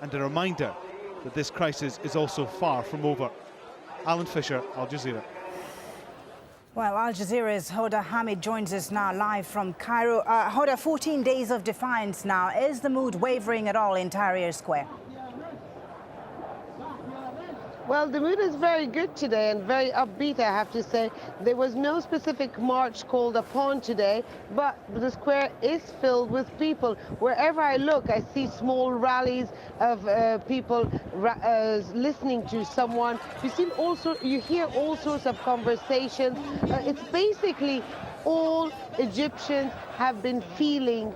and a reminder that this crisis is also far from over. Alan Fisher, Al Jazeera. Well, Al Jazeera's Hoda Hamid joins us now live from Cairo. Hoda, 14 days of defiance now. Is the mood wavering at all in Tahrir Square? Well, the mood is very good today and very upbeat, I have to say. There was no specific march called upon today, but the square is filled with people. Wherever I look, I see small rallies of people listening to someone. You hear all sorts of conversations. It's basically all Egyptians have been feeling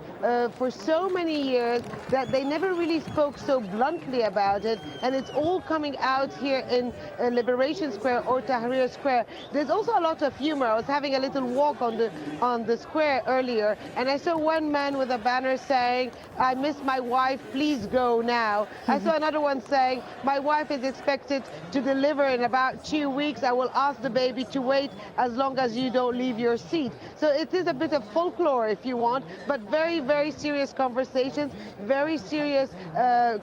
for so many years that they never really spoke so bluntly about it, and it's all coming out here in Liberation Square or Tahrir Square. There's also a lot of humor. I was having a little walk on the square earlier, and I saw one man with a banner saying, "I miss my wife, please go now." I saw another one saying, "My wife is expected to deliver in about 2 weeks. I will ask the baby to wait as long as you don't leave your seat." So it is a bit of folklore, if you want, but very, very serious conversations, very serious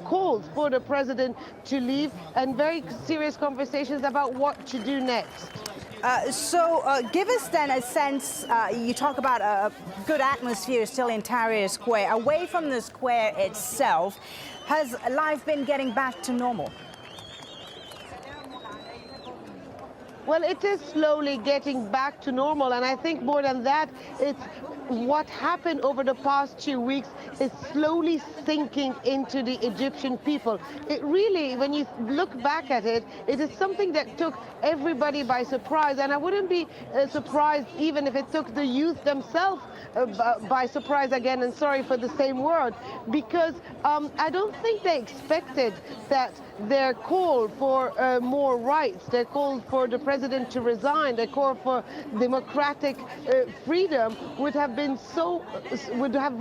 calls for the president to leave, and very serious conversations about what to do next. Give us then a sense, you talk about a good atmosphere still in Tahrir Square. Away from the square itself, has life been getting back to normal? Well, it is slowly getting back to normal, and I think more than that, it's what happened over the past 2 weeks is slowly sinking into the Egyptian people. It really, when you look back at it, it is something that took everybody by surprise, and I wouldn't be surprised even if it took the youth themselves by surprise again, and sorry for the same word, because I don't think they expected that their call for more rights, their call for the president to resign, their call for democratic freedom would have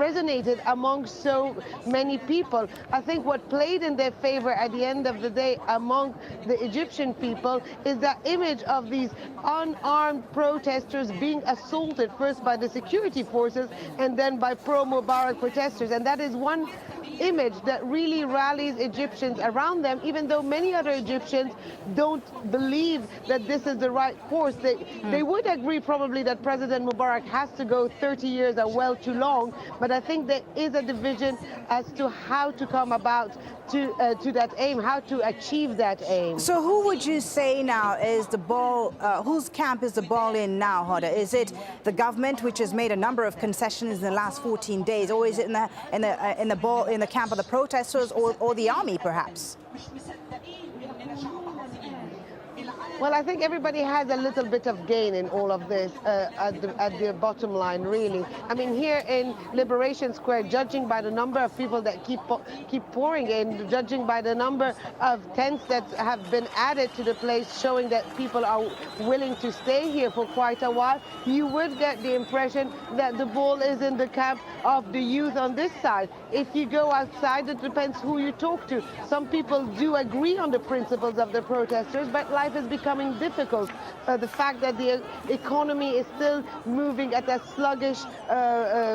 resonated among so many people. I think what played in their favor at the end of the day among the Egyptian people is that image of these unarmed protesters being assaulted first by the security forces and then by pro-Mubarak protesters, and that is one image that really rallies Egyptians around them, even though many other Egyptians don't believe that this is the right course. They would agree probably that President Mubarak has to go. 30 years are well too long, but I think there is a division as to how to come about to that aim, how to achieve that aim. So who would you say now is the ball, whose camp is the ball in now, Hoda? Is it the government, which has made a number of concessions in the last 14 days, or is it in the camp of the protesters, or the army, perhaps? Well, I think everybody has a little bit of gain in all of this at the bottom line, really. I mean, here in Liberation Square, judging by the number of people that keep pouring in, judging by the number of tents that have been added to the place, showing that people are willing to stay here for quite a while, you would get the impression that the ball is in the camp of the youth on this side. If you go outside, it depends who you talk to. Some people do agree on the principles of the protesters, but life is becoming difficult. The fact that the economy is still moving at a sluggish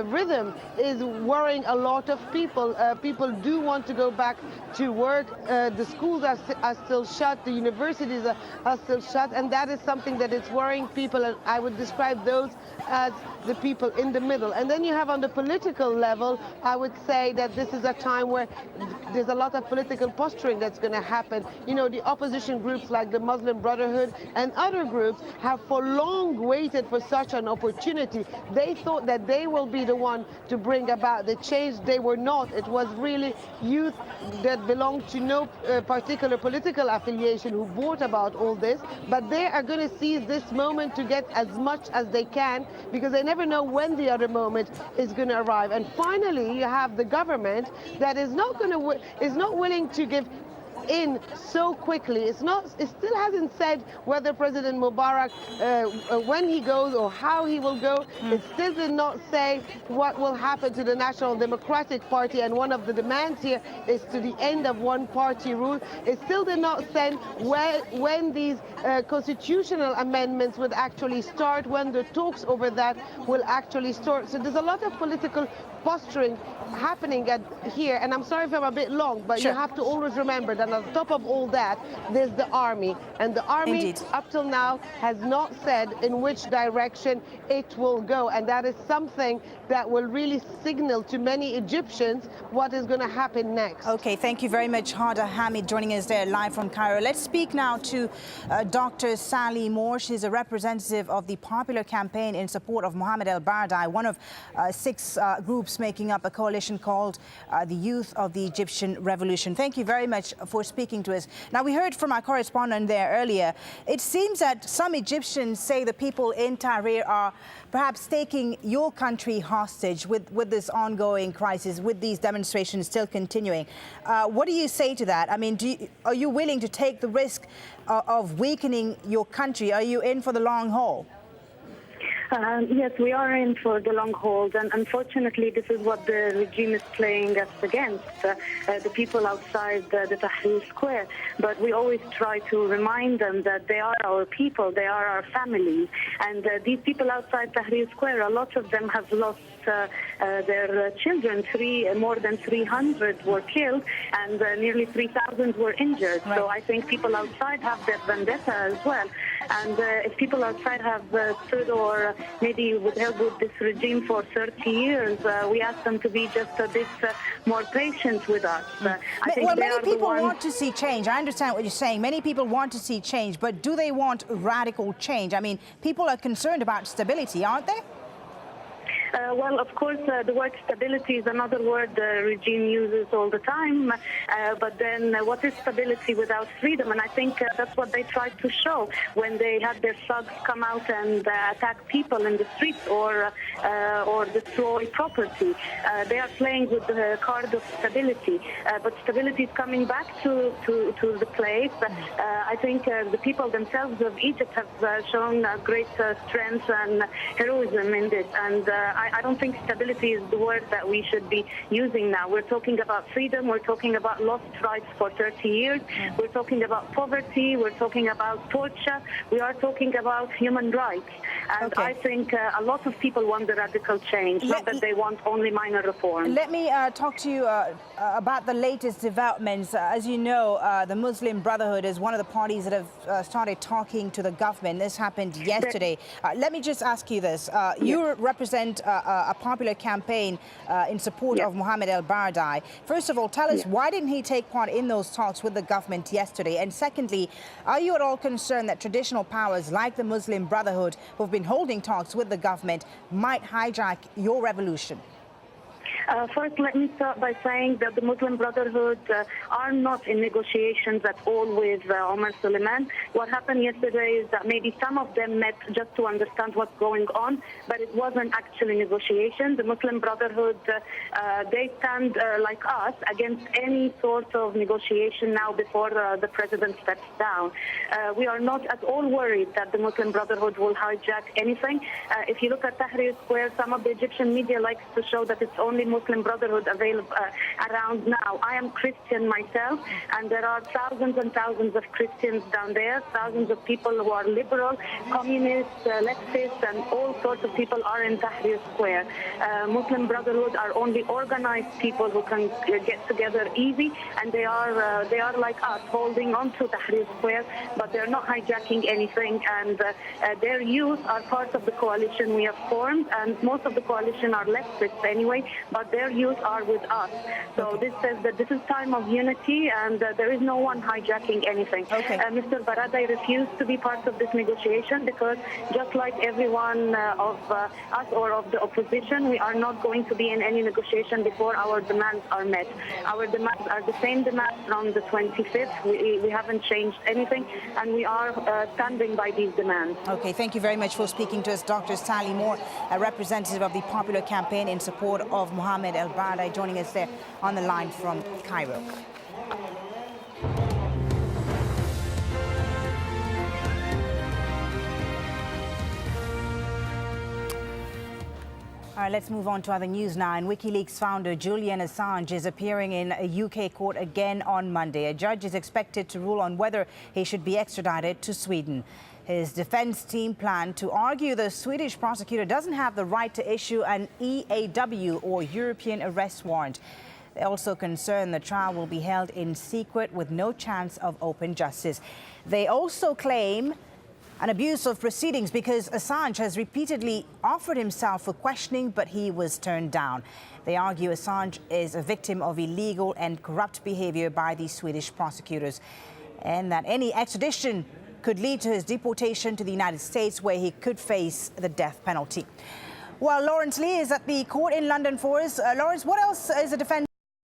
rhythm is worrying a lot of people. People do want to go back to work. The schools are still shut. The universities are still shut, and that is something that is worrying people. And I would describe those as the people in the middle. And then you have on the political level, I would say that this is a time where there's a lot of political posturing that's going to happen. You know, the opposition groups like the Muslim Brotherhood and other groups have for long waited for such an opportunity. They thought that they will be the one to bring about the change. They were not. It was really youth that belonged to no particular political affiliation who brought about all this, but they are going to seize this moment to get as much as they can, because they never know when the other moment is going to arrive. And finally, you have the government that is not willing to give in so quickly. It still hasn't said whether President Mubarak, when he goes or how he will go. It still did not say what will happen to the National Democratic Party, and one of the demands here is to the end of one-party rule. It still did not say when these constitutional amendments would actually start, when the talks over that will actually start. So there's a lot of political posturing happening here, and I'm sorry if I'm a bit long, but Sure. you have to always remember that on top of all that, there's the army, and the army Indeed. up till now has not said in which direction it will go, and that is something that will really signal to many Egyptians what is going to happen next. Okay, thank you very much, Hada Hamid, joining us there live from Cairo. Let's speak now to Dr. Sally Moore. She's a representative of the Popular Campaign in support of Mohammed el-Baradei, one of 6 groups making up a coalition called the Youth of the Egyptian Revolution. Thank you very much for speaking to us. Now, we heard from our correspondent there earlier. It seems that some Egyptians say the people in Tahrir are perhaps taking your country hostage with this ongoing crisis, with these demonstrations still continuing. What do you say to that? I mean, are you willing to take the risk of weakening your country? Are you in for the long haul? Yes, we are in for the long haul, and unfortunately this is what the regime is playing us against, the people outside the Tahrir Square. But we always try to remind them that they are our people, they are our families, and these people outside Tahrir Square, a lot of them have lost their children. More than 300 were killed, and nearly 3,000 were injured. Right. So I think people outside have their vendetta as well. And if people outside have stood or maybe withheld with this regime for 30 years, we ask them to be just a bit more patient with us. I think many people want to see change. I understand what you're saying. Many people want to see change, but do they want radical change? I mean, people are concerned about stability, aren't they? Well, of course, the word stability is another word the regime uses all the time. But then what is stability without freedom? And I think that's what they tried to show when they had their thugs come out and attack people in the streets or destroy property. They are playing with the card of stability. But stability is coming back to the place. I think the people themselves of Egypt have shown great strength and heroism in this. And I don't think stability is the word that we should be using now. We're talking about freedom. We're talking about lost rights for 30 years. We're talking about poverty. We're talking about torture. We are talking about human rights. And Okay. I think a lot of people want the radical change, not that they want only minor reforms. Let me talk to you about the latest developments. As you know, the Muslim Brotherhood is one of the parties that have started talking to the government. This happened yesterday. Let me just ask you this. You represent a popular campaign in support of Mohammed el-Baradei. First of all, tell us, why didn't he take part in those talks with the government yesterday? And secondly, are you at all concerned that traditional powers like the Muslim Brotherhood, who have been holding talks with the government, might hijack your revolution? First, let me start by saying that the Muslim Brotherhood are not in negotiations at all with Omar Suleiman. What happened yesterday is that maybe some of them met just to understand what's going on, but it wasn't actually negotiation. The Muslim Brotherhood, they stand like us against any sort of negotiation now before the president steps down. We are not at all worried that the Muslim Brotherhood will hijack anything. If you look at Tahrir Square, some of the Egyptian media likes to show that it's only Muslim Brotherhood available around now. I am Christian myself, and there are thousands and thousands of Christians down there, thousands of people who are liberal, communists, leftists, and all sorts of people are in Tahrir Square. Muslim Brotherhood are only organized people who can get together easy, and they are like us, holding on to Tahrir Square, but they're not hijacking anything, and their youth are part of the coalition we have formed, and most of the coalition are leftists anyway, but their youth are with us. So this says that this is time of unity, and there is no one hijacking anything. Okay. Mr. Baradei refused to be part of this negotiation because just like everyone of us or of the opposition, we are not going to be in any negotiation before our demands are met. Our demands are the same demands from the 25th. We haven't changed anything, and we are standing by these demands. Okay, thank you very much for speaking to us, Dr. Sally Moore, a representative of the Popular Campaign in support of Mohammed el-Baradei, joining us there on the line from Cairo. right, let's move on to other news now. And WikiLeaks founder Julian Assange is appearing in a UK court again on Monday. A judge is expected to rule on whether he should be extradited to Sweden. His defense team planned to argue the Swedish prosecutor doesn't have the right to issue an EAW, or European arrest warrant. They also concern the trial will be held in secret with no chance of open justice. They also claim an abuse of proceedings because Assange has repeatedly offered himself for questioning, but he was turned down. They argue Assange is a victim of illegal and corrupt behavior by the Swedish prosecutors, and that any extradition could lead to his deportation to the United States, where he could face the death penalty. Well, Lawrence Lee is at the court in London for us. Lawrence, what else is the defense